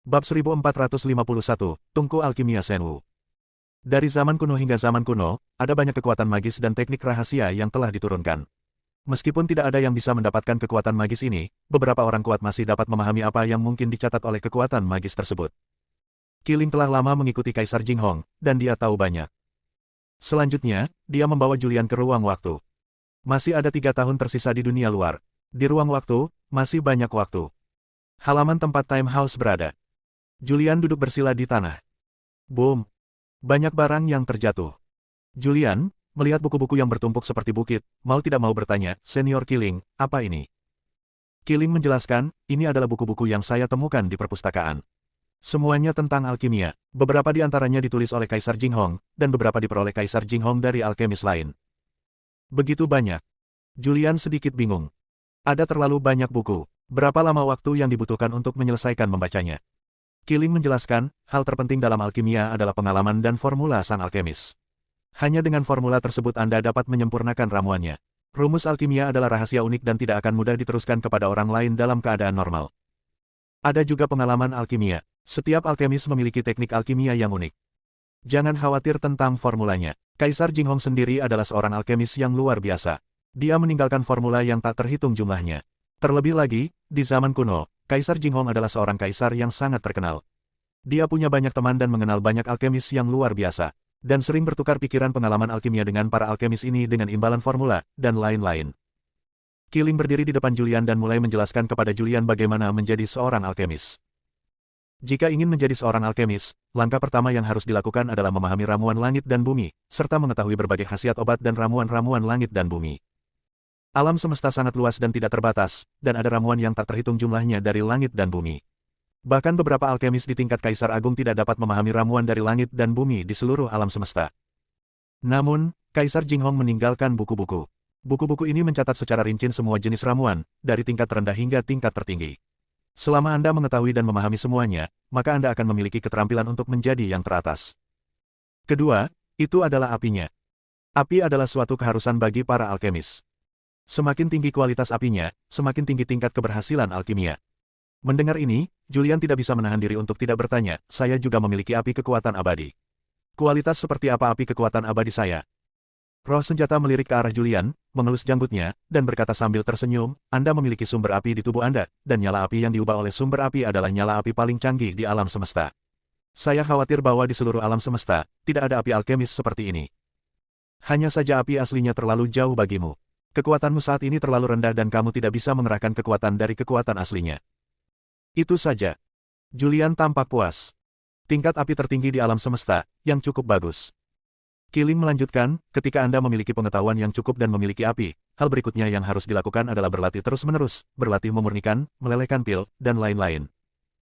Bab 1451, Tungku Alkimia Senwu. Dari zaman kuno hingga zaman kuno, ada banyak kekuatan magis dan teknik rahasia yang telah diturunkan. Meskipun tidak ada yang bisa mendapatkan kekuatan magis ini, beberapa orang kuat masih dapat memahami apa yang mungkin dicatat oleh kekuatan magis tersebut. Qiling telah lama mengikuti Kaisar Jinghong, dan dia tahu banyak. Selanjutnya, dia membawa Julian ke ruang waktu. Masih ada 3 tahun tersisa di dunia luar. Di ruang waktu, masih banyak waktu. Halaman tempat Time House berada. Julian duduk bersila di tanah. Boom! Banyak barang yang terjatuh. Julian, melihat buku-buku yang bertumpuk seperti bukit, mau tidak mau bertanya, Senior Qiling, apa ini? Qiling menjelaskan, ini adalah buku-buku yang saya temukan di perpustakaan. Semuanya tentang alkimia, beberapa di antaranya ditulis oleh Kaisar Jinghong, dan beberapa diperoleh Kaisar Jinghong dari alkemis lain. Begitu banyak. Julian sedikit bingung. Ada terlalu banyak buku. Berapa lama waktu yang dibutuhkan untuk menyelesaikan membacanya? Qiling menjelaskan, hal terpenting dalam alkimia adalah pengalaman dan formula sang alkemis. Hanya dengan formula tersebut Anda dapat menyempurnakan ramuannya. Rumus alkimia adalah rahasia unik dan tidak akan mudah diteruskan kepada orang lain dalam keadaan normal. Ada juga pengalaman alkimia. Setiap alkemis memiliki teknik alkimia yang unik. Jangan khawatir tentang formulanya. Kaisar Jinghong sendiri adalah seorang alkemis yang luar biasa. Dia meninggalkan formula yang tak terhitung jumlahnya. Terlebih lagi, di zaman kuno, Kaisar Jinghong adalah seorang kaisar yang sangat terkenal. Dia punya banyak teman dan mengenal banyak alkemis yang luar biasa, dan sering bertukar pikiran pengalaman alkimia dengan para alkemis ini dengan imbalan formula, dan lain-lain. Qiling berdiri di depan Julian dan mulai menjelaskan kepada Julian bagaimana menjadi seorang alkemis. Jika ingin menjadi seorang alkemis, langkah pertama yang harus dilakukan adalah memahami ramuan langit dan bumi, serta mengetahui berbagai khasiat obat dan ramuan-ramuan langit dan bumi. Alam semesta sangat luas dan tidak terbatas, dan ada ramuan yang tak terhitung jumlahnya dari langit dan bumi. Bahkan beberapa alkemis di tingkat Kaisar Agung tidak dapat memahami ramuan dari langit dan bumi di seluruh alam semesta. Namun, Kaisar Jinghong meninggalkan buku-buku. Buku-buku ini mencatat secara rinci semua jenis ramuan, dari tingkat rendah hingga tingkat tertinggi. Selama Anda mengetahui dan memahami semuanya, maka Anda akan memiliki keterampilan untuk menjadi yang teratas. Kedua, itu adalah apinya. Api adalah suatu keharusan bagi para alkemis. Semakin tinggi kualitas apinya, semakin tinggi tingkat keberhasilan alkimia. Mendengar ini, Julian tidak bisa menahan diri untuk tidak bertanya, saya juga memiliki api kekuatan abadi. Kualitas seperti apa api kekuatan abadi saya? Roh senjata melirik ke arah Julian, mengelus janggutnya, dan berkata sambil tersenyum, Anda memiliki sumber api di tubuh Anda, dan nyala api yang diubah oleh sumber api adalah nyala api paling canggih di alam semesta. Saya khawatir bahwa di seluruh alam semesta, tidak ada api alkemis seperti ini. Hanya saja api aslinya terlalu jauh bagimu. Kekuatanmu saat ini terlalu rendah dan kamu tidak bisa mengerahkan kekuatan dari kekuatan aslinya. Itu saja. Julian tampak puas. Tingkat api tertinggi di alam semesta, yang cukup bagus. Qiling melanjutkan, ketika Anda memiliki pengetahuan yang cukup dan memiliki api, hal berikutnya yang harus dilakukan adalah berlatih terus-menerus, berlatih memurnikan, melelehkan pil, dan lain-lain.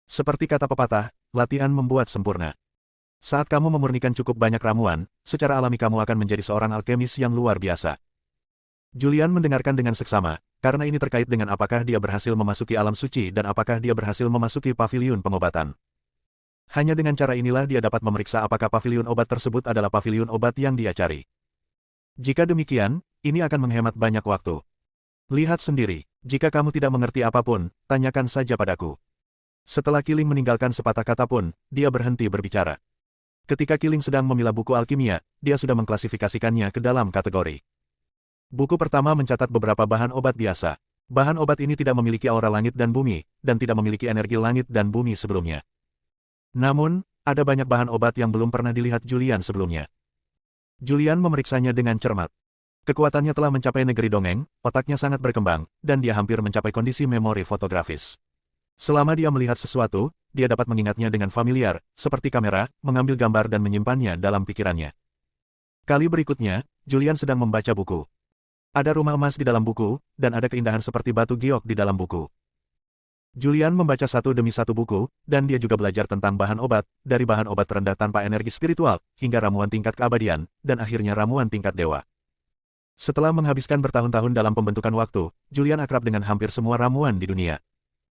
Seperti kata pepatah, latihan membuat sempurna. Saat kamu memurnikan cukup banyak ramuan, secara alami kamu akan menjadi seorang alkemis yang luar biasa. Julian mendengarkan dengan seksama, karena ini terkait dengan apakah dia berhasil memasuki alam suci dan apakah dia berhasil memasuki paviliun pengobatan. Hanya dengan cara inilah dia dapat memeriksa apakah paviliun obat tersebut adalah paviliun obat yang dia cari. Jika demikian, ini akan menghemat banyak waktu. Lihat sendiri, jika kamu tidak mengerti apapun, tanyakan saja padaku. Setelah Qiling meninggalkan sepatah kata pun, dia berhenti berbicara. Ketika Qiling sedang memilah buku alkimia, dia sudah mengklasifikasikannya ke dalam kategori. Buku pertama mencatat beberapa bahan obat biasa. Bahan obat ini tidak memiliki aura langit dan bumi, dan tidak memiliki energi langit dan bumi sebelumnya. Namun, ada banyak bahan obat yang belum pernah dilihat Julian sebelumnya. Julian memeriksanya dengan cermat. Kekuatannya telah mencapai negeri dongeng, otaknya sangat berkembang, dan dia hampir mencapai kondisi memori fotografis. Selama dia melihat sesuatu, dia dapat mengingatnya dengan familiar, seperti kamera, mengambil gambar dan menyimpannya dalam pikirannya. Kali berikutnya, Julian sedang membaca buku. Ada rumah emas di dalam buku, dan ada keindahan seperti batu giok di dalam buku. Julian membaca satu demi satu buku, dan dia juga belajar tentang bahan obat, dari bahan obat terendah tanpa energi spiritual, hingga ramuan tingkat keabadian, dan akhirnya ramuan tingkat dewa. Setelah menghabiskan bertahun-tahun dalam pembentukan waktu, Julian akrab dengan hampir semua ramuan di dunia.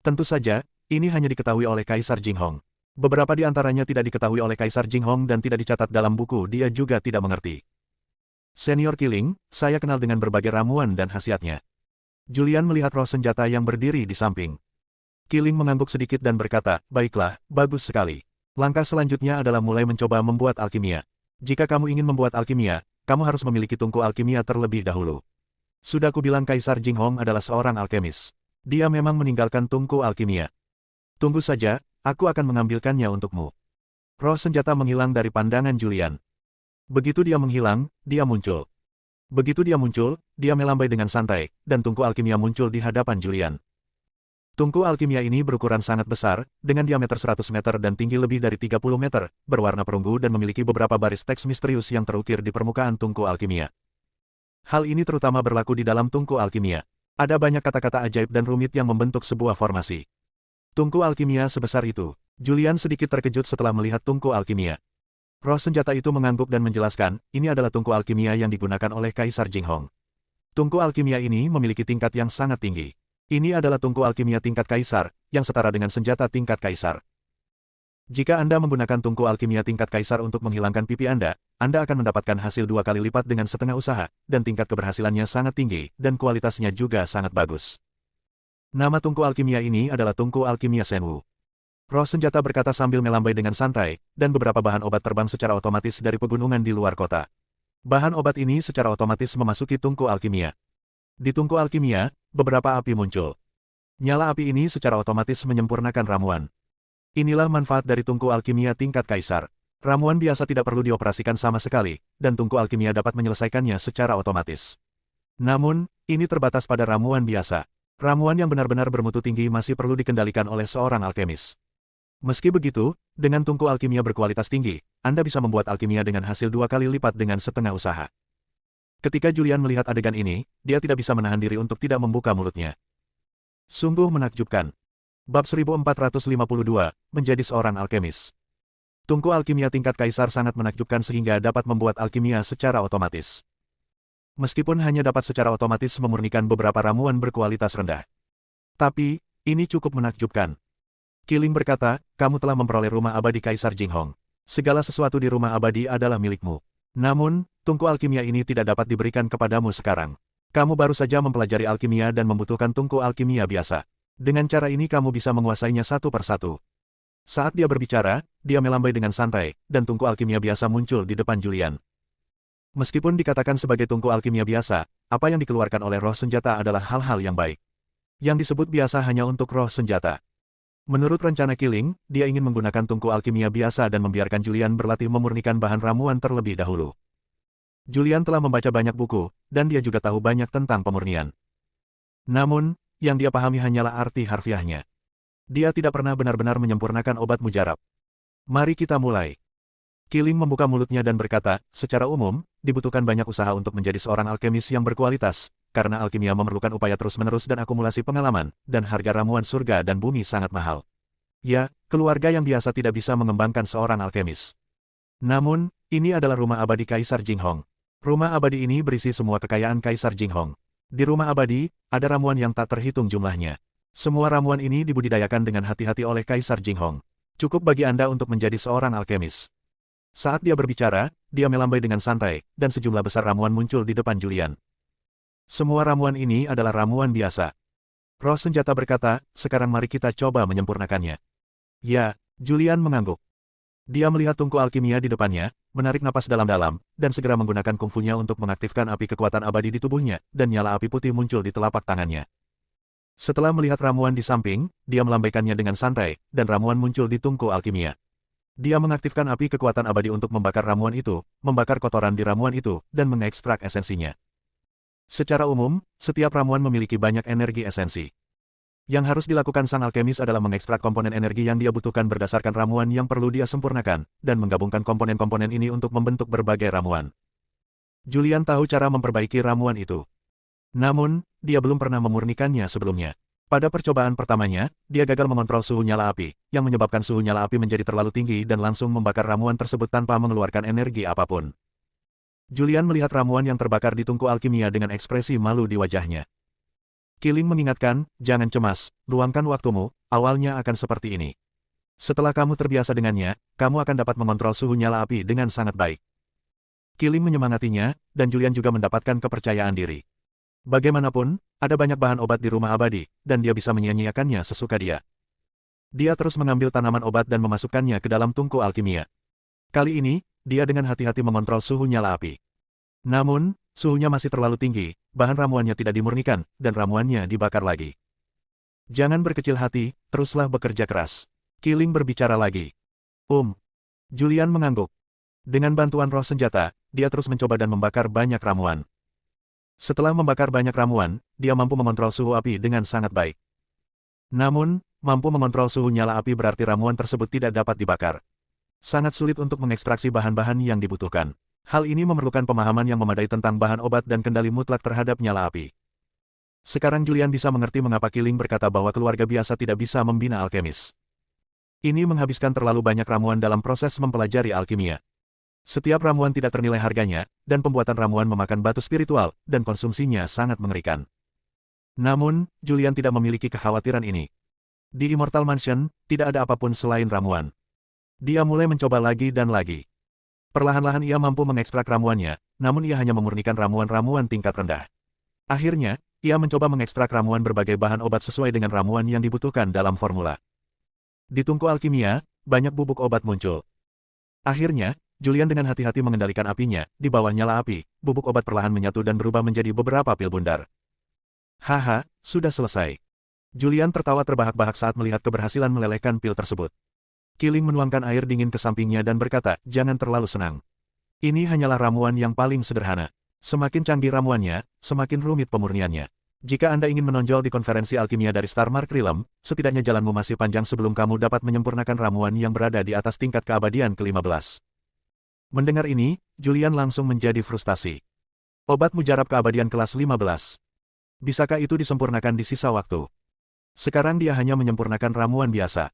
Tentu saja, ini hanya diketahui oleh Kaisar Jinghong. Beberapa di antaranya tidak diketahui oleh Kaisar Jinghong dan tidak dicatat dalam buku, dia juga tidak mengerti. Senior Qiling, saya kenal dengan berbagai ramuan dan khasiatnya. Julian melihat roh senjata yang berdiri di samping. Kiling mengangguk sedikit dan berkata, baiklah, bagus sekali. Langkah selanjutnya adalah mulai mencoba membuat alkimia. Jika kamu ingin membuat alkimia, kamu harus memiliki tungku alkimia terlebih dahulu. Sudah kubilang Kaisar Jinghong adalah seorang alkemis. Dia memang meninggalkan tungku alkimia. Tunggu saja, aku akan mengambilkannya untukmu. Roh senjata menghilang dari pandangan Julian. Begitu dia menghilang, dia muncul. Begitu dia muncul, dia melambai dengan santai, dan tungku alkimia muncul di hadapan Julian. Tungku alkimia ini berukuran sangat besar, dengan diameter 100 meter dan tinggi lebih dari 30 meter, berwarna perunggu dan memiliki beberapa baris teks misterius yang terukir di permukaan tungku alkimia. Hal ini terutama berlaku di dalam tungku alkimia. Ada banyak kata-kata ajaib dan rumit yang membentuk sebuah formasi. Tungku alkimia sebesar itu. Julian sedikit terkejut setelah melihat tungku alkimia. Roh senjata itu mengangguk dan menjelaskan, ini adalah tungku alkimia yang digunakan oleh Kaisar Jinghong. Tungku alkimia ini memiliki tingkat yang sangat tinggi. Ini adalah tungku alkimia tingkat kaisar, yang setara dengan senjata tingkat kaisar. Jika Anda menggunakan tungku alkimia tingkat kaisar untuk menghilangkan pipi Anda akan mendapatkan hasil 2 kali lipat dengan setengah usaha, dan tingkat keberhasilannya sangat tinggi, dan kualitasnya juga sangat bagus. Nama tungku alkimia ini adalah tungku alkimia Shenwu. Roh senjata berkata sambil melambai dengan santai, dan beberapa bahan obat terbang secara otomatis dari pegunungan di luar kota. Bahan obat ini secara otomatis memasuki tungku alkimia. Di tungku alkimia, beberapa api muncul. Nyala api ini secara otomatis menyempurnakan ramuan. Inilah manfaat dari tungku alkimia tingkat kaisar. Ramuan biasa tidak perlu dioperasikan sama sekali, dan tungku alkimia dapat menyelesaikannya secara otomatis. Namun, ini terbatas pada ramuan biasa. Ramuan yang benar-benar bermutu tinggi masih perlu dikendalikan oleh seorang alkemis. Meski begitu, dengan tungku alkimia berkualitas tinggi, Anda bisa membuat alkimia dengan hasil 2 kali lipat dengan setengah usaha. Ketika Julian melihat adegan ini, dia tidak bisa menahan diri untuk tidak membuka mulutnya. Sungguh menakjubkan. Bab 1452, menjadi seorang alkemis. Tungku alkimia tingkat kaisar sangat menakjubkan sehingga dapat membuat alkimia secara otomatis. Meskipun hanya dapat secara otomatis memurnikan beberapa ramuan berkualitas rendah. Tapi, ini cukup menakjubkan. Kiling berkata, kamu telah memperoleh rumah abadi Kaisar Jinghong. Segala sesuatu di rumah abadi adalah milikmu. Namun, tungku alkimia ini tidak dapat diberikan kepadamu sekarang. Kamu baru saja mempelajari alkimia dan membutuhkan tungku alkimia biasa. Dengan cara ini kamu bisa menguasainya satu persatu. Saat dia berbicara, dia melambai dengan santai, dan tungku alkimia biasa muncul di depan Julian. Meskipun dikatakan sebagai tungku alkimia biasa, apa yang dikeluarkan oleh roh senjata adalah hal-hal yang baik. Yang disebut biasa hanya untuk roh senjata. Menurut rencana Kiling, dia ingin menggunakan tungku alkimia biasa dan membiarkan Julian berlatih memurnikan bahan ramuan terlebih dahulu. Julian telah membaca banyak buku, dan dia juga tahu banyak tentang pemurnian. Namun, yang dia pahami hanyalah arti harfiahnya. Dia tidak pernah benar-benar menyempurnakan obat mujarab. Mari kita mulai. Kiling membuka mulutnya dan berkata, secara umum, dibutuhkan banyak usaha untuk menjadi seorang alkemis yang berkualitas, karena alkimia memerlukan upaya terus-menerus dan akumulasi pengalaman, dan harga ramuan surga dan bumi sangat mahal. Ya, keluarga yang biasa tidak bisa mengembangkan seorang alkemis. Namun, ini adalah rumah abadi Kaisar Jinghong. Rumah abadi ini berisi semua kekayaan Kaisar Jinghong. Di rumah abadi, ada ramuan yang tak terhitung jumlahnya. Semua ramuan ini dibudidayakan dengan hati-hati oleh Kaisar Jinghong. Cukup bagi Anda untuk menjadi seorang alkemis. Saat dia berbicara, dia melambai dengan santai, dan sejumlah besar ramuan muncul di depan Julian. Semua ramuan ini adalah ramuan biasa. Roh senjata berkata, sekarang mari kita coba menyempurnakannya. Ya, Julian mengangguk. Dia melihat tungku alkimia di depannya, menarik napas dalam-dalam, dan segera menggunakan kungfunya untuk mengaktifkan api kekuatan abadi di tubuhnya, dan nyala api putih muncul di telapak tangannya. Setelah melihat ramuan di samping, dia melambaikannya dengan santai, dan ramuan muncul di tungku alkimia. Dia mengaktifkan api kekuatan abadi untuk membakar ramuan itu, membakar kotoran di ramuan itu, dan mengekstrak esensinya. Secara umum, setiap ramuan memiliki banyak energi esensi. Yang harus dilakukan sang alkemis adalah mengekstrak komponen energi yang dia butuhkan berdasarkan ramuan yang perlu dia sempurnakan, dan menggabungkan komponen-komponen ini untuk membentuk berbagai ramuan. Julian tahu cara memperbaiki ramuan itu. Namun, dia belum pernah memurnikannya sebelumnya. Pada percobaan pertamanya, dia gagal mengontrol suhu nyala api, yang menyebabkan suhu nyala api menjadi terlalu tinggi dan langsung membakar ramuan tersebut tanpa mengeluarkan energi apapun. Julian melihat ramuan yang terbakar di tungku alkimia dengan ekspresi malu di wajahnya. Kiling mengingatkan, jangan cemas, luangkan waktumu, awalnya akan seperti ini. Setelah kamu terbiasa dengannya, kamu akan dapat mengontrol suhu nyala api dengan sangat baik. Kiling menyemangatinya, dan Julian juga mendapatkan kepercayaan diri. Bagaimanapun, ada banyak bahan obat di rumah abadi, dan dia bisa menyia-nyiakannya sesuka dia. Dia terus mengambil tanaman obat dan memasukkannya ke dalam tungku alkimia. Kali ini, dia dengan hati-hati mengontrol suhu nyala api. Namun, suhunya masih terlalu tinggi, bahan ramuannya tidak dimurnikan, dan ramuannya dibakar lagi. Jangan berkecil hati, teruslah bekerja keras. Killing berbicara lagi. Julian mengangguk. Dengan bantuan roh senjata, dia terus mencoba dan membakar banyak ramuan. Setelah membakar banyak ramuan, dia mampu mengontrol suhu api dengan sangat baik. Namun, mampu mengontrol suhu nyala api berarti ramuan tersebut tidak dapat dibakar. Sangat sulit untuk mengekstraksi bahan-bahan yang dibutuhkan. Hal ini memerlukan pemahaman yang memadai tentang bahan obat dan kendali mutlak terhadap nyala api. Sekarang Julian bisa mengerti mengapa Killing berkata bahwa keluarga biasa tidak bisa membina alkemis. Ini menghabiskan terlalu banyak ramuan dalam proses mempelajari alkimia. Setiap ramuan tidak ternilai harganya, dan pembuatan ramuan memakan batu spiritual, dan konsumsinya sangat mengerikan. Namun, Julian tidak memiliki kekhawatiran ini. Di Immortal Mansion, tidak ada apapun selain ramuan. Dia mulai mencoba lagi dan lagi. Perlahan-lahan ia mampu mengekstrak ramuannya, namun ia hanya memurnikan ramuan-ramuan tingkat rendah. Akhirnya, ia mencoba mengekstrak ramuan berbagai bahan obat sesuai dengan ramuan yang dibutuhkan dalam formula. Di tungku alkimia, banyak bubuk obat muncul. Akhirnya, Julian dengan hati-hati mengendalikan apinya, di bawah nyala api, bubuk obat perlahan menyatu dan berubah menjadi beberapa pil bundar. Haha, sudah selesai. Julian tertawa terbahak-bahak saat melihat keberhasilan melelehkan pil tersebut. Killing menuangkan air dingin ke sampingnya dan berkata, jangan terlalu senang. Ini hanyalah ramuan yang paling sederhana. Semakin canggih ramuannya, semakin rumit pemurniannya. Jika Anda ingin menonjol di konferensi alkimia dari Starmark Realm, setidaknya jalanmu masih panjang sebelum kamu dapat menyempurnakan ramuan yang berada di atas tingkat keabadian ke-15. Mendengar ini, Julian langsung menjadi frustasi. Obat mujarab keabadian kelas 15. Bisakah itu disempurnakan di sisa waktu? Sekarang dia hanya menyempurnakan ramuan biasa.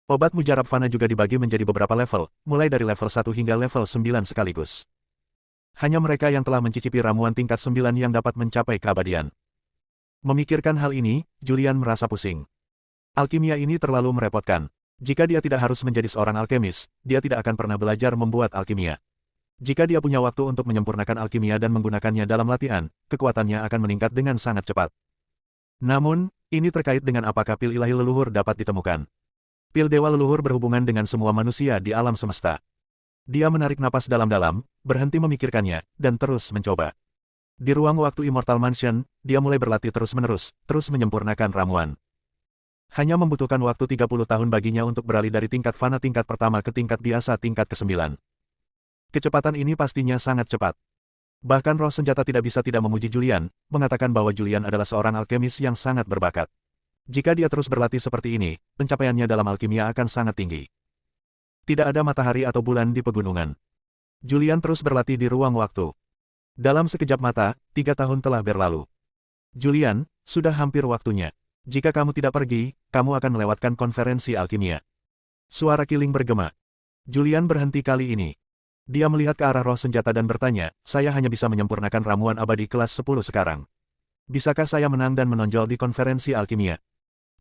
Obat mujarab fana juga dibagi menjadi beberapa level, mulai dari level 1 hingga level 9 sekaligus. Hanya mereka yang telah mencicipi ramuan tingkat 9 yang dapat mencapai keabadian. Memikirkan hal ini, Julian merasa pusing. Alkimia ini terlalu merepotkan. Jika dia tidak harus menjadi seorang alkemis, dia tidak akan pernah belajar membuat alkimia. Jika dia punya waktu untuk menyempurnakan alkimia dan menggunakannya dalam latihan, kekuatannya akan meningkat dengan sangat cepat. Namun, ini terkait dengan apakah pil ilahi leluhur dapat ditemukan. Pil dewa leluhur berhubungan dengan semua manusia di alam semesta. Dia menarik napas dalam-dalam, berhenti memikirkannya, dan terus mencoba. Di ruang waktu Immortal Mansion, dia mulai berlatih terus-menerus, terus menyempurnakan ramuan. Hanya membutuhkan waktu 30 tahun baginya untuk beralih dari tingkat fana tingkat pertama ke tingkat biasa tingkat ke-9. Kecepatan ini pastinya sangat cepat. Bahkan roh senjata tidak bisa tidak memuji Julian, mengatakan bahwa Julian adalah seorang alkemis yang sangat berbakat. Jika dia terus berlatih seperti ini, pencapaiannya dalam alkimia akan sangat tinggi. Tidak ada matahari atau bulan di pegunungan. Julian terus berlatih di ruang waktu. Dalam sekejap mata, 3 tahun telah berlalu. Julian, sudah hampir waktunya. Jika kamu tidak pergi, kamu akan melewatkan konferensi alkimia. Suara Killing bergema. Julian berhenti kali ini. Dia melihat ke arah roh senjata dan bertanya, saya hanya bisa menyempurnakan ramuan abadi kelas 10 sekarang. Bisakah saya menang dan menonjol di konferensi alkimia?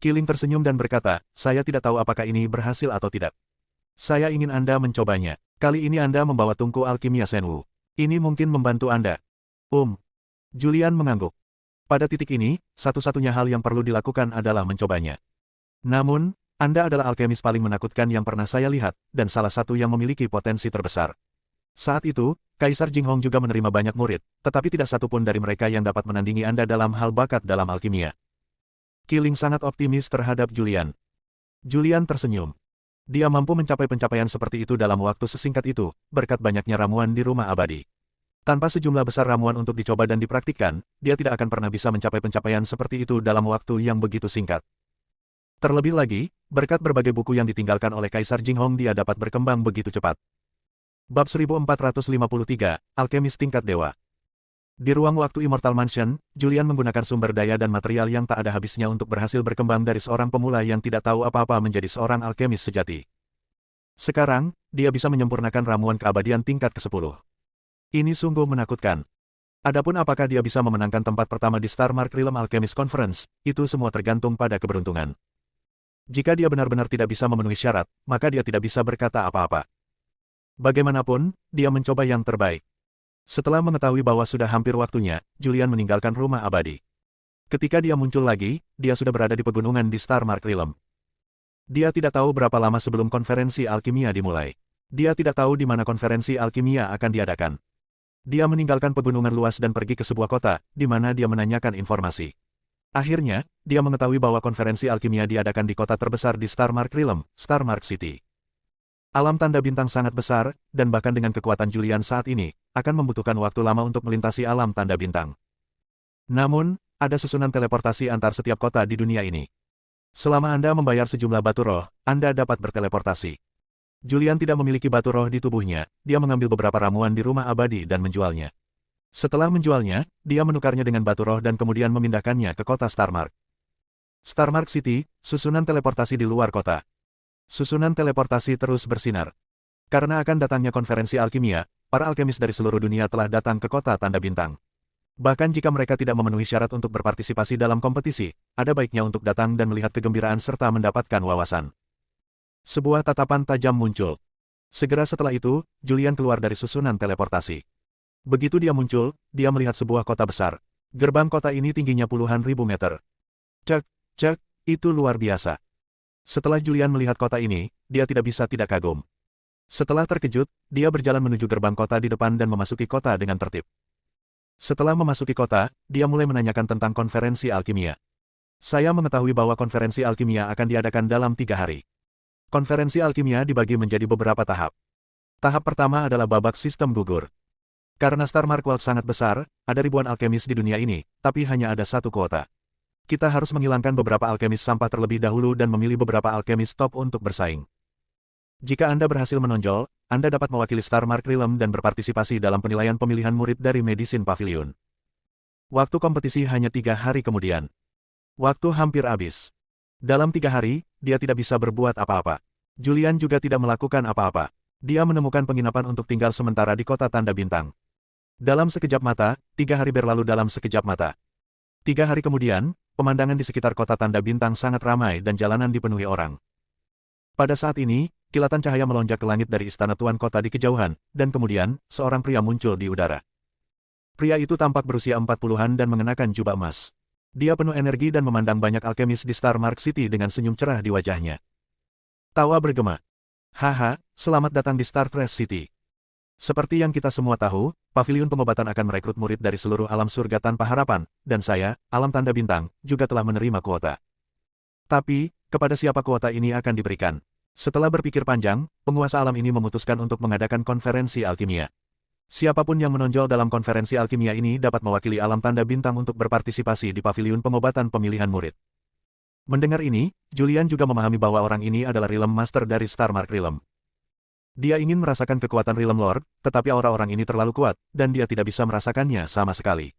Killing tersenyum dan berkata, saya tidak tahu apakah ini berhasil atau tidak. Saya ingin Anda mencobanya. Kali ini Anda membawa tungku alkimia Shenwu. Ini mungkin membantu Anda. Julian mengangguk. Pada titik ini, satu-satunya hal yang perlu dilakukan adalah mencobanya. Namun, Anda adalah alkemis paling menakutkan yang pernah saya lihat, dan salah satu yang memiliki potensi terbesar. Saat itu, Kaisar Jinghong juga menerima banyak murid, tetapi tidak satu pun dari mereka yang dapat menandingi Anda dalam hal bakat dalam alkimia. Killing sangat optimis terhadap Julian. Julian tersenyum. Dia mampu mencapai pencapaian seperti itu dalam waktu sesingkat itu, berkat banyaknya ramuan di rumah abadi. Tanpa sejumlah besar ramuan untuk dicoba dan dipraktikkan, dia tidak akan pernah bisa mencapai pencapaian seperti itu dalam waktu yang begitu singkat. Terlebih lagi, berkat berbagai buku yang ditinggalkan oleh Kaisar Jinghong dia dapat berkembang begitu cepat. Bab 1453, Alkemis Tingkat Dewa. Di ruang waktu Immortal Mansion, Julian menggunakan sumber daya dan material yang tak ada habisnya untuk berhasil berkembang dari seorang pemula yang tidak tahu apa-apa menjadi seorang alkemis sejati. Sekarang, dia bisa menyempurnakan ramuan keabadian tingkat ke-10. Ini sungguh menakutkan. Adapun apakah dia bisa memenangkan tempat pertama di Starmark Realm Alchemist Conference, itu semua tergantung pada keberuntungan. Jika dia benar-benar tidak bisa memenuhi syarat, maka dia tidak bisa berkata apa-apa. Bagaimanapun, dia mencoba yang terbaik. Setelah mengetahui bahwa sudah hampir waktunya, Julian meninggalkan rumah abadi. Ketika dia muncul lagi, dia sudah berada di pegunungan di Starmark Realm. Dia tidak tahu berapa lama sebelum konferensi alkimia dimulai. Dia tidak tahu di mana konferensi alkimia akan diadakan. Dia meninggalkan pegunungan luas dan pergi ke sebuah kota, di mana dia menanyakan informasi. Akhirnya, dia mengetahui bahwa konferensi alkimia diadakan di kota terbesar di Starmark Realm, Starmark City. Alam tanda bintang sangat besar, dan bahkan dengan kekuatan Julian saat ini, akan membutuhkan waktu lama untuk melintasi alam tanda bintang. Namun, ada susunan teleportasi antar setiap kota di dunia ini. Selama Anda membayar sejumlah batu roh, Anda dapat berteleportasi. Julian tidak memiliki batu roh di tubuhnya, dia mengambil beberapa ramuan di rumah abadi dan menjualnya. Setelah menjualnya, dia menukarnya dengan batu roh dan kemudian memindahkannya ke kota Starmark. Starmark City, susunan teleportasi di luar kota. Susunan teleportasi terus bersinar. Karena akan datangnya konferensi alkimia, para alkemis dari seluruh dunia telah datang ke kota tanda bintang. Bahkan jika mereka tidak memenuhi syarat untuk berpartisipasi dalam kompetisi, ada baiknya untuk datang dan melihat kegembiraan serta mendapatkan wawasan. Sebuah tatapan tajam muncul. Segera setelah itu, Julian keluar dari susunan teleportasi. Begitu dia muncul, dia melihat sebuah kota besar. Gerbang kota ini tingginya puluhan ribu meter. Cek, itu luar biasa. Setelah Julian melihat kota ini, dia tidak bisa tidak kagum. Setelah terkejut, dia berjalan menuju gerbang kota di depan dan memasuki kota dengan tertib. Setelah memasuki kota, dia mulai menanyakan tentang konferensi alkimia. Saya mengetahui bahwa konferensi alkimia akan diadakan dalam 3 hari. Konferensi alkimia dibagi menjadi beberapa tahap. Tahap pertama adalah babak sistem gugur. Karena Starmark World sangat besar, ada ribuan alkemis di dunia ini, tapi hanya ada satu kuota. Kita harus menghilangkan beberapa alkemis sampah terlebih dahulu dan memilih beberapa alkemis top untuk bersaing. Jika Anda berhasil menonjol, Anda dapat mewakili Starmark Realm dan berpartisipasi dalam penilaian pemilihan murid dari Medicine Pavilion. Waktu kompetisi hanya 3 hari kemudian. Waktu hampir habis. Dalam 3 hari, dia tidak bisa berbuat apa-apa. Julian juga tidak melakukan apa-apa. Dia menemukan penginapan untuk tinggal sementara di kota tanda bintang. Dalam sekejap mata, 3 hari berlalu dalam sekejap mata. 3 hari kemudian, pemandangan di sekitar kota tanda bintang sangat ramai dan jalanan dipenuhi orang. Pada saat ini, kilatan cahaya melonjak ke langit dari istana tuan kota di kejauhan, dan kemudian, seorang pria muncul di udara. Pria itu tampak berusia 40-an dan mengenakan jubah emas. Dia penuh energi dan memandang banyak alkemis di Starmark City dengan senyum cerah di wajahnya. Tawa bergema. Haha, selamat datang di Startrace City. Seperti yang kita semua tahu, Paviliun Pengobatan akan merekrut murid dari seluruh alam surga tanpa harapan, dan saya, alam tanda bintang, juga telah menerima kuota. Tapi, kepada siapa kuota ini akan diberikan? Setelah berpikir panjang, penguasa alam ini memutuskan untuk mengadakan konferensi alkimia. Siapapun yang menonjol dalam konferensi alkimia ini dapat mewakili alam tanda bintang untuk berpartisipasi di Paviliun Pengobatan Pemilihan Murid. Mendengar ini, Julian juga memahami bahwa orang ini adalah Realm Master dari Starmark Realm. Dia ingin merasakan kekuatan Realm Lord, tetapi aura orang ini terlalu kuat, dan dia tidak bisa merasakannya sama sekali.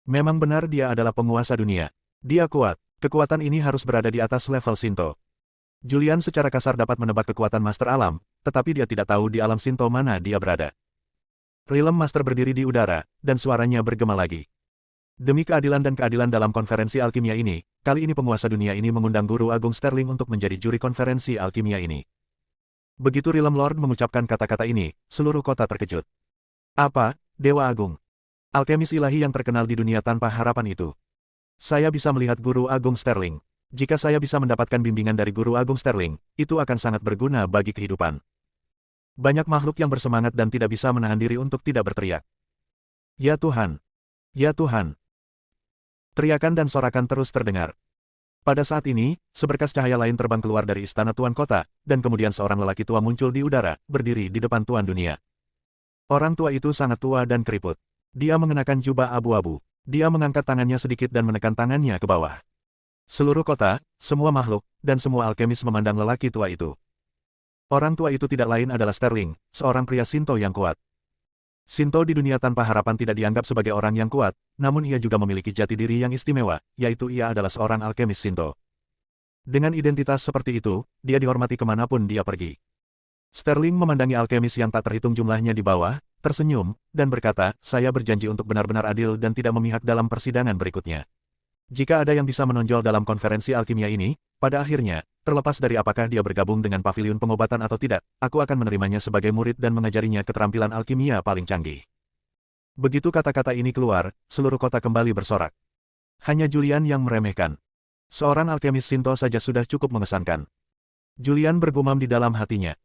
Memang benar dia adalah penguasa dunia. Dia kuat. Kekuatan ini harus berada di atas level Shinto. Julian secara kasar dapat menebak kekuatan Master Alam, tetapi dia tidak tahu di alam Shinto mana dia berada. Realm Master berdiri di udara, dan suaranya bergema lagi. Demi keadilan dan keadilan dalam konferensi alkimia ini, kali ini penguasa dunia ini mengundang Guru Agung Sterling untuk menjadi juri konferensi alkimia ini. Begitu Realm Lord mengucapkan kata-kata ini, seluruh kota terkejut. Apa, Dewa Agung? Alkemis ilahi yang terkenal di dunia tanpa harapan itu. Saya bisa melihat Guru Agung Sterling. Jika saya bisa mendapatkan bimbingan dari Guru Agung Sterling, itu akan sangat berguna bagi kehidupan. Banyak makhluk yang bersemangat dan tidak bisa menahan diri untuk tidak berteriak. Ya Tuhan! Ya Tuhan! Teriakan dan sorakan terus terdengar. Pada saat ini, seberkas cahaya lain terbang keluar dari istana Tuan Kota, dan kemudian seorang lelaki tua muncul di udara, berdiri di depan Tuan Dunia. Orang tua itu sangat tua dan keriput. Dia mengenakan jubah abu-abu. Dia mengangkat tangannya sedikit dan menekan tangannya ke bawah. Seluruh kota, semua makhluk, dan semua alkemis memandang lelaki tua itu. Orang tua itu tidak lain adalah Sterling, seorang pria Shinto yang kuat. Shinto di dunia tanpa harapan tidak dianggap sebagai orang yang kuat, namun ia juga memiliki jati diri yang istimewa, yaitu ia adalah seorang alkemis Shinto. Dengan identitas seperti itu, dia dihormati kemanapun dia pergi. Sterling memandangi alkemis yang tak terhitung jumlahnya di bawah, tersenyum, dan berkata, saya berjanji untuk benar-benar adil dan tidak memihak dalam persidangan berikutnya. Jika ada yang bisa menonjol dalam konferensi alkimia ini, pada akhirnya, terlepas dari apakah dia bergabung dengan Paviliun Pengobatan atau tidak, aku akan menerimanya sebagai murid dan mengajarinya keterampilan alkimia paling canggih. Begitu kata-kata ini keluar, seluruh kota kembali bersorak. Hanya Julian yang meremehkan. Seorang alkemis Shinto saja sudah cukup mengesankan. Julian bergumam di dalam hatinya.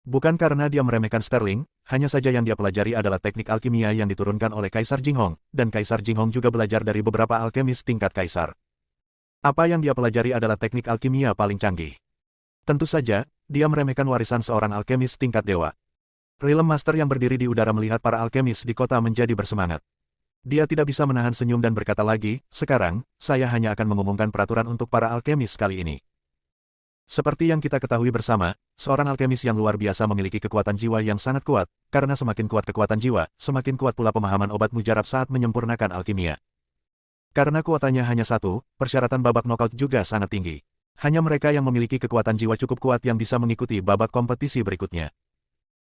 Bukan karena dia meremehkan Sterling, hanya saja yang dia pelajari adalah teknik alkimia yang diturunkan oleh Kaisar Jinghong, dan Kaisar Jinghong juga belajar dari beberapa alkemis tingkat kaisar. Apa yang dia pelajari adalah teknik alkimia paling canggih. Tentu saja, dia meremehkan warisan seorang alkemis tingkat dewa. Realm Master yang berdiri di udara melihat para alkemis di kota menjadi bersemangat. Dia tidak bisa menahan senyum dan berkata lagi, sekarang, saya hanya akan mengumumkan peraturan untuk para alkemis kali ini. Seperti yang kita ketahui bersama, seorang alkemis yang luar biasa memiliki kekuatan jiwa yang sangat kuat, karena semakin kuat kekuatan jiwa, semakin kuat pula pemahaman obat mujarab saat menyempurnakan alkimia. Karena kuatannya hanya satu, persyaratan babak knockout juga sangat tinggi. Hanya mereka yang memiliki kekuatan jiwa cukup kuat yang bisa mengikuti babak kompetisi berikutnya.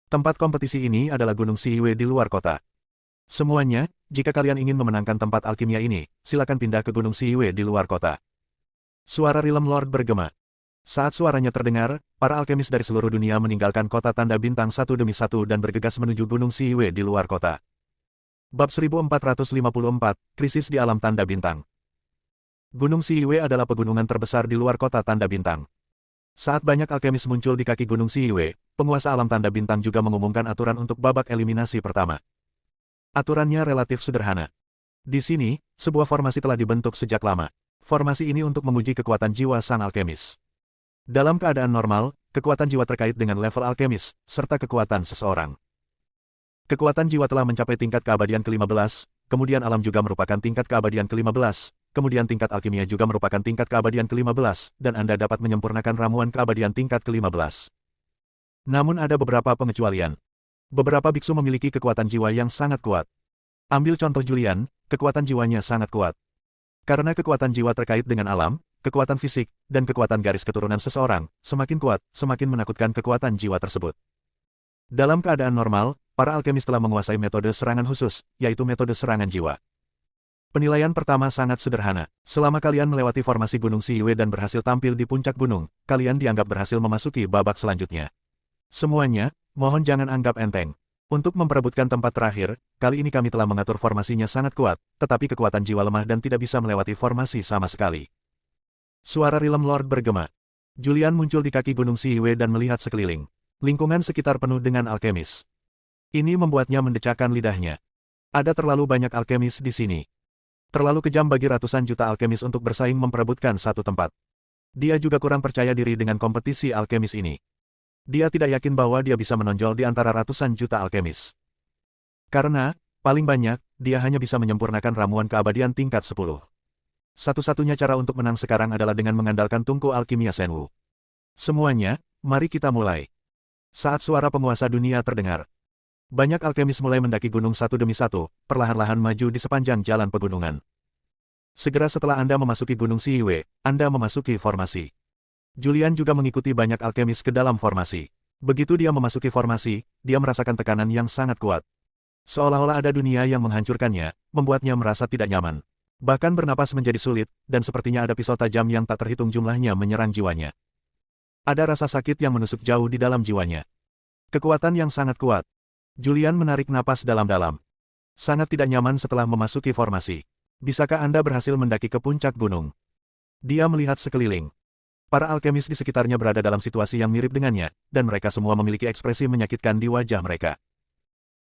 Tempat kompetisi ini adalah Gunung Siwe di luar kota. Semuanya, jika kalian ingin memenangkan tempat alkimia ini, silakan pindah ke Gunung Siwe di luar kota. Suara Realm Lord bergema. Saat suaranya terdengar, para alkemis dari seluruh dunia meninggalkan kota tanda bintang satu demi satu dan bergegas menuju Gunung Siwe di luar kota. Bab 1454, Krisis di Alam Tanda Bintang. Gunung Siwe adalah pegunungan terbesar di luar kota Tanda Bintang. Saat banyak alkemis muncul di kaki Gunung Siwe, penguasa alam Tanda Bintang juga mengumumkan aturan untuk babak eliminasi pertama. Aturannya relatif sederhana. Di sini, sebuah formasi telah dibentuk sejak lama. Formasi ini untuk menguji kekuatan jiwa sang alkemis. Dalam keadaan normal, kekuatan jiwa terkait dengan level alkemis, serta kekuatan seseorang. Kekuatan jiwa telah mencapai tingkat keabadian ke-15, kemudian alam juga merupakan tingkat keabadian ke-15, kemudian tingkat alkimia juga merupakan tingkat keabadian ke-15, dan Anda dapat menyempurnakan ramuan keabadian tingkat ke-15. Namun ada beberapa pengecualian. Beberapa biksu memiliki kekuatan jiwa yang sangat kuat. Ambil contoh Julian, kekuatan jiwanya sangat kuat. Karena kekuatan jiwa terkait dengan alam, kekuatan fisik, dan kekuatan garis keturunan seseorang, semakin kuat, semakin menakutkan kekuatan jiwa tersebut. Dalam keadaan normal, para alkemis telah menguasai metode serangan khusus, yaitu metode serangan jiwa. Penilaian pertama sangat sederhana. Selama kalian melewati formasi Gunung Siwe dan berhasil tampil di puncak gunung, kalian dianggap berhasil memasuki babak selanjutnya. Semuanya, mohon jangan anggap enteng. Untuk memperebutkan tempat terakhir, kali ini kami telah mengatur formasinya sangat kuat, tetapi kekuatan jiwa lemah dan tidak bisa melewati formasi sama sekali. Suara Realm Lord bergema. Julian muncul di kaki Gunung Siwe dan melihat sekeliling. Lingkungan sekitar penuh dengan alkemis. Ini membuatnya mendecakkan lidahnya. Ada terlalu banyak alkemis di sini. Terlalu kejam bagi ratusan juta alkemis untuk bersaing memperebutkan satu tempat. Dia juga kurang percaya diri dengan kompetisi alkemis ini. Dia tidak yakin bahwa dia bisa menonjol di antara ratusan juta alkemis. Karena, paling banyak, dia hanya bisa menyempurnakan ramuan keabadian tingkat 10. Satu-satunya cara untuk menang sekarang adalah dengan mengandalkan tungku alkimia Shenwu. Semuanya, mari kita mulai. Saat suara penguasa dunia terdengar, banyak alkemis mulai mendaki gunung satu demi satu, perlahan-lahan maju di sepanjang jalan pegunungan. Segera setelah Anda memasuki Gunung Siwe, Anda memasuki formasi. Julian juga mengikuti banyak alkemis ke dalam formasi. Begitu dia memasuki formasi, dia merasakan tekanan yang sangat kuat. Seolah-olah ada dunia yang menghancurkannya, membuatnya merasa tidak nyaman. Bahkan bernapas menjadi sulit, dan sepertinya ada pisau tajam yang tak terhitung jumlahnya menyerang jiwanya. Ada rasa sakit yang menusuk jauh di dalam jiwanya. Kekuatan yang sangat kuat. Julian menarik napas dalam-dalam. Sangat tidak nyaman setelah memasuki formasi. Bisakah Anda berhasil mendaki ke puncak gunung? Dia melihat sekeliling. Para alkemis di sekitarnya berada dalam situasi yang mirip dengannya, dan mereka semua memiliki ekspresi menyakitkan di wajah mereka.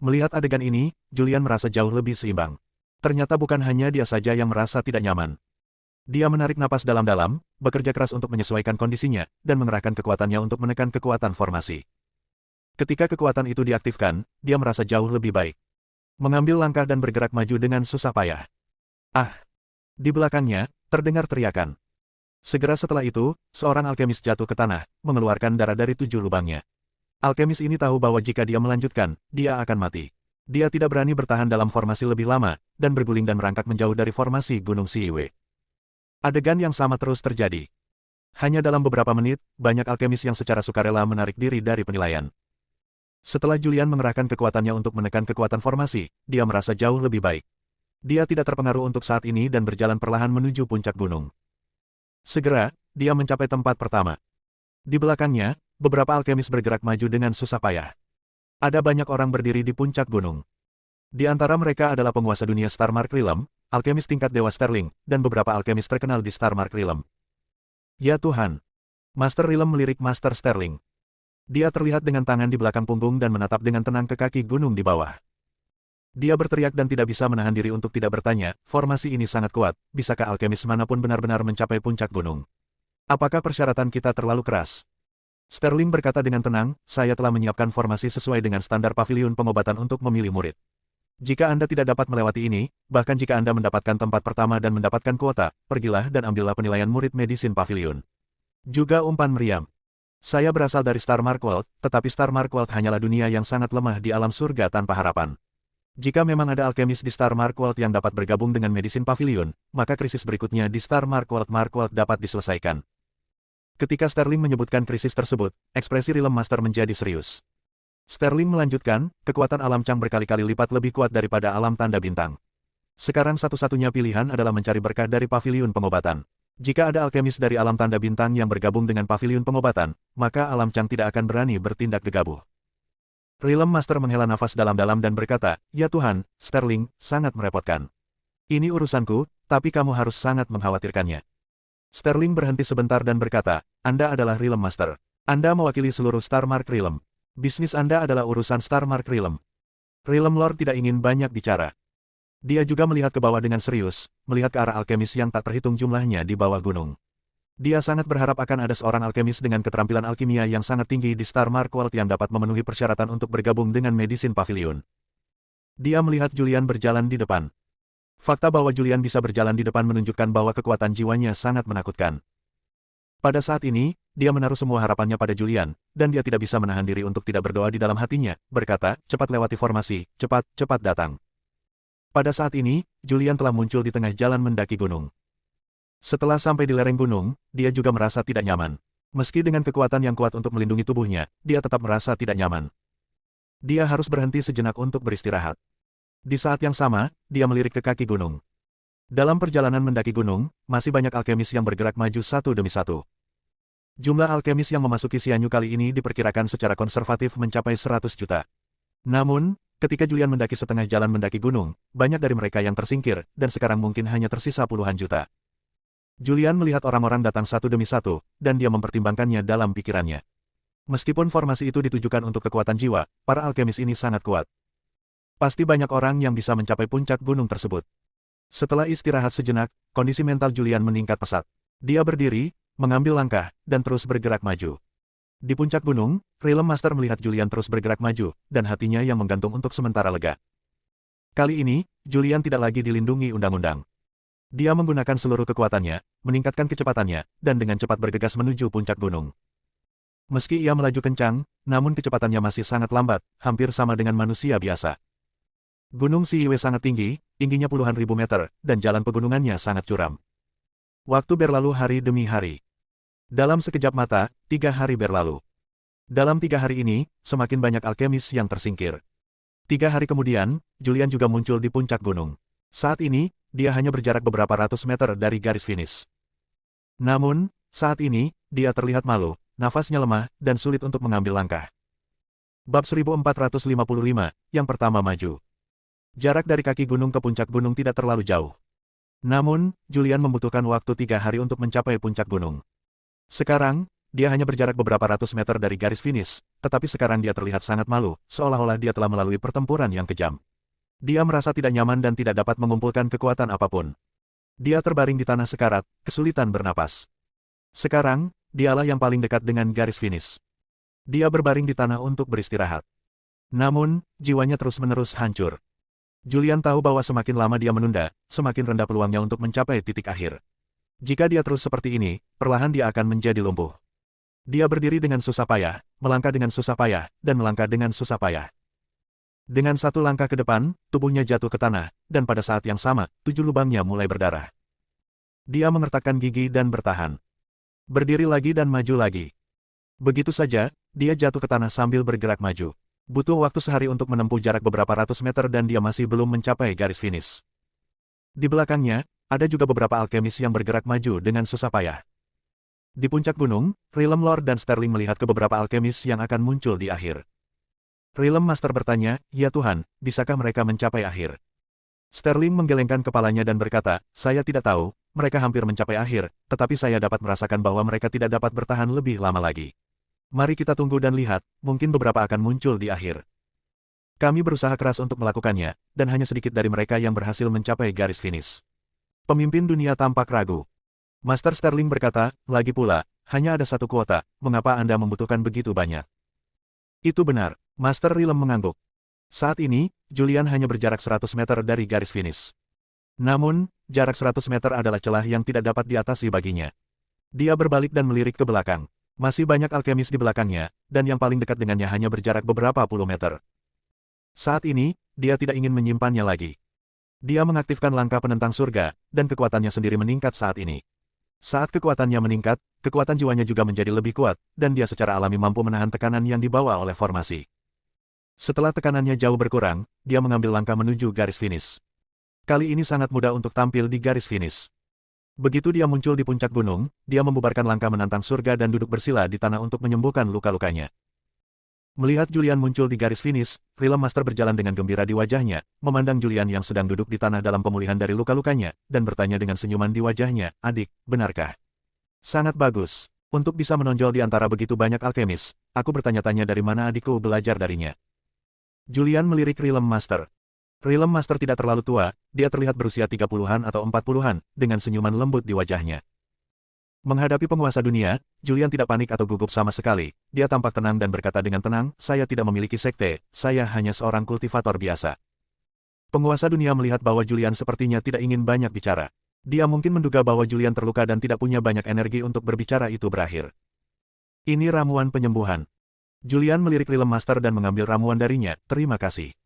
Melihat adegan ini, Julian merasa jauh lebih seimbang. Ternyata bukan hanya dia saja yang merasa tidak nyaman. Dia menarik napas dalam-dalam, bekerja keras untuk menyesuaikan kondisinya, dan mengerahkan kekuatannya untuk menekan kekuatan formasi. Ketika kekuatan itu diaktifkan, dia merasa jauh lebih baik. Mengambil langkah dan bergerak maju dengan susah payah. Ah! Di belakangnya, terdengar teriakan. Segera setelah itu, seorang alkemis jatuh ke tanah, mengeluarkan darah dari 7 lubangnya. Alkemis ini tahu bahwa jika dia melanjutkan, dia akan mati. Dia tidak berani bertahan dalam formasi lebih lama, dan berguling dan merangkak menjauh dari formasi Gunung Siwe. Adegan yang sama terus terjadi. Hanya dalam beberapa menit, banyak alkemis yang secara sukarela menarik diri dari penilaian. Setelah Julian mengerahkan kekuatannya untuk menekan kekuatan formasi, dia merasa jauh lebih baik. Dia tidak terpengaruh untuk saat ini dan berjalan perlahan menuju puncak gunung. Segera, dia mencapai tempat pertama. Di belakangnya, beberapa alkemis bergerak maju dengan susah payah. Ada banyak orang berdiri di puncak gunung. Di antara mereka adalah penguasa dunia Starmark Realm, alkemis tingkat Dewa Sterling, dan beberapa alkemis terkenal di Starmark Realm. Ya Tuhan! Master Realm melirik Master Sterling. Dia terlihat dengan tangan di belakang punggung dan menatap dengan tenang ke kaki gunung di bawah. Dia berteriak dan tidak bisa menahan diri untuk tidak bertanya, formasi ini sangat kuat, bisakah alkemis manapun benar-benar mencapai puncak gunung? Apakah persyaratan kita terlalu keras? Sterling berkata dengan tenang, saya telah menyiapkan formasi sesuai dengan standar paviliun pengobatan untuk memilih murid. Jika Anda tidak dapat melewati ini, bahkan jika Anda mendapatkan tempat pertama dan mendapatkan kuota, pergilah dan ambillah penilaian murid medisin paviliun. Juga umpan meriam. Saya berasal dari Star Mark World, tetapi Star Mark World hanyalah dunia yang sangat lemah di alam surga tanpa harapan. Jika memang ada alkemis di Star Mark World yang dapat bergabung dengan medisin paviliun, maka krisis berikutnya di Star Mark World dapat diselesaikan. Ketika Sterling menyebutkan krisis tersebut, ekspresi Realm Master menjadi serius. Sterling melanjutkan, kekuatan alam Chang berkali-kali lipat lebih kuat daripada alam tanda bintang. Sekarang satu-satunya pilihan adalah mencari berkah dari paviliun pengobatan. Jika ada alkemis dari alam tanda bintang yang bergabung dengan paviliun pengobatan, maka alam Chang tidak akan berani bertindak gegabah. Realm Master menghela nafas dalam-dalam dan berkata, ya Tuhan, Sterling, sangat merepotkan. Ini urusanku, tapi kamu harus sangat mengkhawatirkannya. Sterling berhenti sebentar dan berkata, Anda adalah Realm Master. Anda mewakili seluruh Star Mark Realm. Bisnis Anda adalah urusan Star Mark Realm. Realm Lord tidak ingin banyak bicara. Dia juga melihat ke bawah dengan serius, melihat ke arah alkemis yang tak terhitung jumlahnya di bawah gunung. Dia sangat berharap akan ada seorang alkemis dengan keterampilan alkimia yang sangat tinggi di Star Mark World yang dapat memenuhi persyaratan untuk bergabung dengan medisin pavilion. Dia melihat Julian berjalan di depan. Fakta bahwa Julian bisa berjalan di depan menunjukkan bahwa kekuatan jiwanya sangat menakutkan. Pada saat ini, dia menaruh semua harapannya pada Julian, dan dia tidak bisa menahan diri untuk tidak berdoa di dalam hatinya, berkata, cepat lewati formasi, cepat, cepat datang. Pada saat ini, Julian telah muncul di tengah jalan mendaki gunung. Setelah sampai di lereng gunung, dia juga merasa tidak nyaman. Meski dengan kekuatan yang kuat untuk melindungi tubuhnya, dia tetap merasa tidak nyaman. Dia harus berhenti sejenak untuk beristirahat. Di saat yang sama, dia melirik ke kaki gunung. Dalam perjalanan mendaki gunung, masih banyak alkemis yang bergerak maju satu demi satu. Jumlah alkemis yang memasuki Xianyu kali ini diperkirakan secara konservatif mencapai 100 juta. Namun, ketika Julian mendaki setengah jalan mendaki gunung, banyak dari mereka yang tersingkir, dan sekarang mungkin hanya tersisa puluhan juta. Julian melihat orang-orang datang satu demi satu, dan dia mempertimbangkannya dalam pikirannya. Meskipun formasi itu ditujukan untuk kekuatan jiwa, para alkemis ini sangat kuat. Pasti banyak orang yang bisa mencapai puncak gunung tersebut. Setelah istirahat sejenak, kondisi mental Julian meningkat pesat. Dia berdiri, mengambil langkah, dan terus bergerak maju. Di puncak gunung, Realm Master melihat Julian terus bergerak maju, dan hatinya yang menggantung untuk sementara lega. Kali ini, Julian tidak lagi dilindungi undang-undang. Dia menggunakan seluruh kekuatannya, meningkatkan kecepatannya, dan dengan cepat bergegas menuju puncak gunung. Meski ia melaju kencang, namun kecepatannya masih sangat lambat, hampir sama dengan manusia biasa. Gunung Siwe sangat tinggi, tingginya puluhan ribu meter, dan jalan pegunungannya sangat curam. Waktu berlalu hari demi hari. Dalam sekejap mata, 3 hari berlalu. Dalam 3 hari ini, semakin banyak alkemis yang tersingkir. 3 hari kemudian, Julian juga muncul di puncak gunung. Saat ini, dia hanya berjarak beberapa ratus meter dari garis finish. Namun, saat ini, dia terlihat malu, nafasnya lemah, dan sulit untuk mengambil langkah. Bab 1455, yang pertama maju. Jarak dari kaki gunung ke puncak gunung tidak terlalu jauh. Namun, Julian membutuhkan waktu 3 hari untuk mencapai puncak gunung. Sekarang, dia hanya berjarak beberapa ratus meter dari garis finish, tetapi sekarang dia terlihat sangat malu, seolah-olah dia telah melalui pertempuran yang kejam. Dia merasa tidak nyaman dan tidak dapat mengumpulkan kekuatan apapun. Dia terbaring di tanah sekarat, kesulitan bernapas. Sekarang, dialah yang paling dekat dengan garis finish. Dia berbaring di tanah untuk beristirahat. Namun, jiwanya terus-menerus hancur. Julian tahu bahwa semakin lama dia menunda, semakin rendah peluangnya untuk mencapai titik akhir. Jika dia terus seperti ini, perlahan dia akan menjadi lumpuh. Dia berdiri dengan susah payah, melangkah dengan susah payah, dan melangkah dengan susah payah. Dengan satu langkah ke depan, tubuhnya jatuh ke tanah, dan pada saat yang sama, 7 lubangnya mulai berdarah. Dia mengertakkan gigi dan bertahan. Berdiri lagi dan maju lagi. Begitu saja, dia jatuh ke tanah sambil bergerak maju. Butuh waktu sehari untuk menempuh jarak beberapa ratus meter dan dia masih belum mencapai garis finish. Di belakangnya, ada juga beberapa alkemis yang bergerak maju dengan susah payah. Di puncak gunung, Realm Lord dan Sterling melihat ke beberapa alkemis yang akan muncul di akhir. Realm Master bertanya, ya Tuhan, bisakah mereka mencapai akhir? Sterling menggelengkan kepalanya dan berkata, saya tidak tahu, mereka hampir mencapai akhir, tetapi saya dapat merasakan bahwa mereka tidak dapat bertahan lebih lama lagi. Mari kita tunggu dan lihat, mungkin beberapa akan muncul di akhir. Kami berusaha keras untuk melakukannya, dan hanya sedikit dari mereka yang berhasil mencapai garis finish. Pemimpin dunia tampak ragu. Master Sterling berkata, lagi pula, hanya ada satu kuota, mengapa Anda membutuhkan begitu banyak? Itu benar, Master Rilem mengangguk. Saat ini, Julian hanya berjarak 100 meter dari garis finish. Namun, jarak 100 meter adalah celah yang tidak dapat diatasi baginya. Dia berbalik dan melirik ke belakang. Masih banyak alkemis di belakangnya, dan yang paling dekat dengannya hanya berjarak beberapa puluh meter. Saat ini, dia tidak ingin menyimpannya lagi. Dia mengaktifkan langkah penentang surga, dan kekuatannya sendiri meningkat saat ini. Saat kekuatannya meningkat, kekuatan jiwanya juga menjadi lebih kuat, dan dia secara alami mampu menahan tekanan yang dibawa oleh formasi. Setelah tekanannya jauh berkurang, dia mengambil langkah menuju garis finish. Kali ini sangat mudah untuk tampil di garis finish. Begitu dia muncul di puncak gunung, dia membubarkan langkah menantang surga dan duduk bersila di tanah untuk menyembuhkan luka-lukanya. Melihat Julian muncul di garis finish, Rilem Master berjalan dengan gembira di wajahnya, memandang Julian yang sedang duduk di tanah dalam pemulihan dari luka-lukanya, dan bertanya dengan senyuman di wajahnya, "Adik, benarkah?" "Sangat bagus. Untuk bisa menonjol di antara begitu banyak alkemis, aku bertanya-tanya dari mana adikku belajar darinya." Julian melirik Rilem Master. Rilem Master tidak terlalu tua, dia terlihat berusia 30-an atau 40-an, dengan senyuman lembut di wajahnya. Menghadapi penguasa dunia, Julian tidak panik atau gugup sama sekali. Dia tampak tenang dan berkata dengan tenang, "Saya tidak memiliki sekte, saya hanya seorang kultivator biasa." Penguasa dunia melihat bahwa Julian sepertinya tidak ingin banyak bicara. Dia mungkin menduga bahwa Julian terluka dan tidak punya banyak energi untuk berbicara itu berakhir. "Ini ramuan penyembuhan." Julian melirik Rilem Master dan mengambil ramuan darinya, "Terima kasih."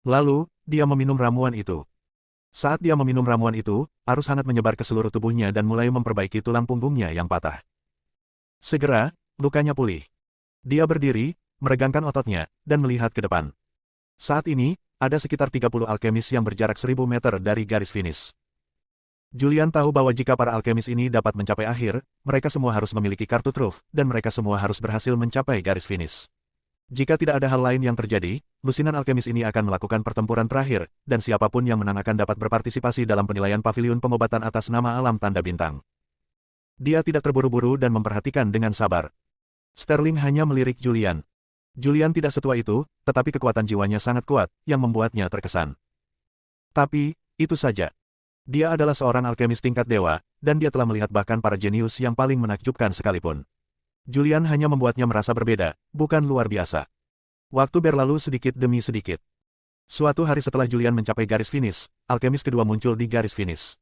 Lalu, dia meminum ramuan itu. Saat dia meminum ramuan itu, arus hangat menyebar ke seluruh tubuhnya dan mulai memperbaiki tulang punggungnya yang patah. Segera, lukanya pulih. Dia berdiri, meregangkan ototnya, dan melihat ke depan. Saat ini, ada sekitar 30 alkemis yang berjarak 1000 meter dari garis finish. Julian tahu bahwa jika para alkemis ini dapat mencapai akhir, mereka semua harus memiliki kartu truf, dan mereka semua harus berhasil mencapai garis finish. Jika tidak ada hal lain yang terjadi, lusinan alkemis ini akan melakukan pertempuran terakhir, dan siapapun yang menang akan dapat berpartisipasi dalam penilaian paviliun pengobatan atas nama alam tanda bintang. Dia tidak terburu-buru dan memperhatikan dengan sabar. Sterling hanya melirik Julian. Julian tidak setua itu, tetapi kekuatan jiwanya sangat kuat, yang membuatnya terkesan. Tapi, itu saja. Dia adalah seorang alkemis tingkat dewa, dan dia telah melihat bahkan para jenius yang paling menakjubkan sekalipun. Julian hanya membuatnya merasa berbeda, bukan luar biasa. Waktu berlalu sedikit demi sedikit. Suatu hari setelah Julian mencapai garis finish, alkemis kedua muncul di garis finish.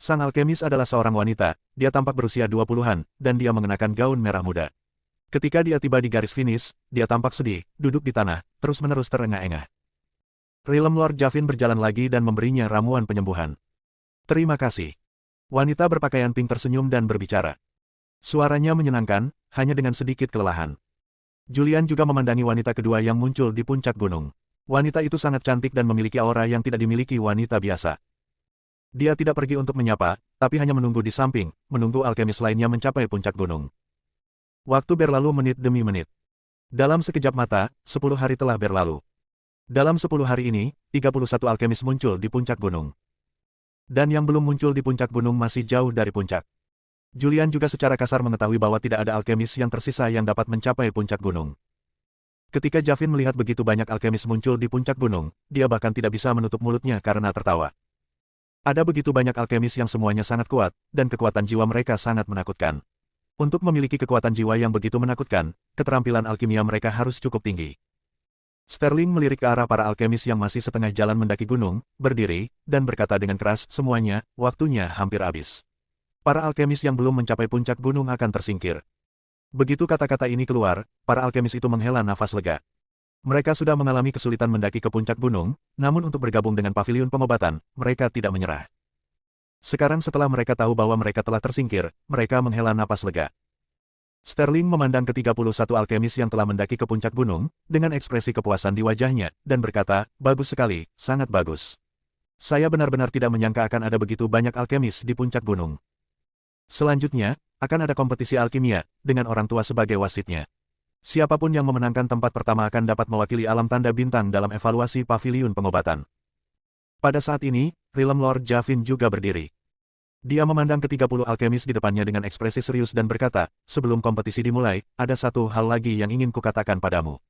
Sang alkemis adalah seorang wanita, dia tampak berusia 20-an, dan dia mengenakan gaun merah muda. Ketika dia tiba di garis finish, dia tampak sedih, duduk di tanah, terus-menerus terengah-engah. Rilem Lord Javin berjalan lagi dan memberinya ramuan penyembuhan. "Terima kasih." Wanita berpakaian pink tersenyum dan berbicara. Suaranya menyenangkan, hanya dengan sedikit kelelahan. Julian juga memandangi wanita kedua yang muncul di puncak gunung. Wanita itu sangat cantik dan memiliki aura yang tidak dimiliki wanita biasa. Dia tidak pergi untuk menyapa, tapi hanya menunggu di samping, menunggu alkemis lainnya mencapai puncak gunung. Waktu berlalu menit demi menit. Dalam sekejap mata, 10 hari telah berlalu. Dalam 10 hari ini, 31 alkemis muncul di puncak gunung. Dan yang belum muncul di puncak gunung masih jauh dari puncak. Julian juga secara kasar mengetahui bahwa tidak ada alkemis yang tersisa yang dapat mencapai puncak gunung. Ketika Javin melihat begitu banyak alkemis muncul di puncak gunung, dia bahkan tidak bisa menutup mulutnya karena tertawa. Ada begitu banyak alkemis yang semuanya sangat kuat, dan kekuatan jiwa mereka sangat menakutkan. Untuk memiliki kekuatan jiwa yang begitu menakutkan, keterampilan alkimia mereka harus cukup tinggi. Sterling melirik ke arah para alkemis yang masih setengah jalan mendaki gunung, berdiri, dan berkata dengan keras, "Semuanya, waktunya hampir habis. Para alkemis yang belum mencapai puncak gunung akan tersingkir." Begitu kata-kata ini keluar, para alkemis itu menghela nafas lega. Mereka sudah mengalami kesulitan mendaki ke puncak gunung, namun untuk bergabung dengan paviliun pengobatan, mereka tidak menyerah. Sekarang setelah mereka tahu bahwa mereka telah tersingkir, mereka menghela napas lega. Sterling memandang ke-31 alkemis yang telah mendaki ke puncak gunung, dengan ekspresi kepuasan di wajahnya, dan berkata, "Bagus sekali, sangat bagus. Saya benar-benar tidak menyangka akan ada begitu banyak alkemis di puncak gunung." Selanjutnya, akan ada kompetisi alkimia, dengan orang tua sebagai wasitnya. Siapapun yang memenangkan tempat pertama akan dapat mewakili alam tanda bintang dalam evaluasi paviliun pengobatan. Pada saat ini, Rilem Lord Javin juga berdiri. Dia memandang ke-30 alkemis di depannya dengan ekspresi serius dan berkata, sebelum kompetisi dimulai, ada satu hal lagi yang ingin kukatakan padamu.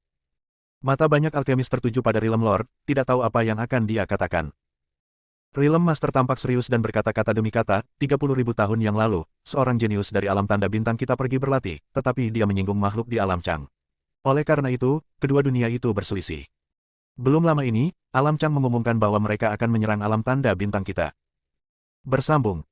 Mata banyak alkemis tertuju pada Realm Lord, tidak tahu apa yang akan dia katakan. Realm Master tampak serius dan berkata-kata demi kata, 30.000 tahun yang lalu, seorang jenius dari alam tanda bintang kita pergi berlatih, tetapi dia menyinggung makhluk di alam Chang. Oleh karena itu, kedua dunia itu berselisih. Belum lama ini, alam Chang mengumumkan bahwa mereka akan menyerang alam tanda bintang kita. Bersambung,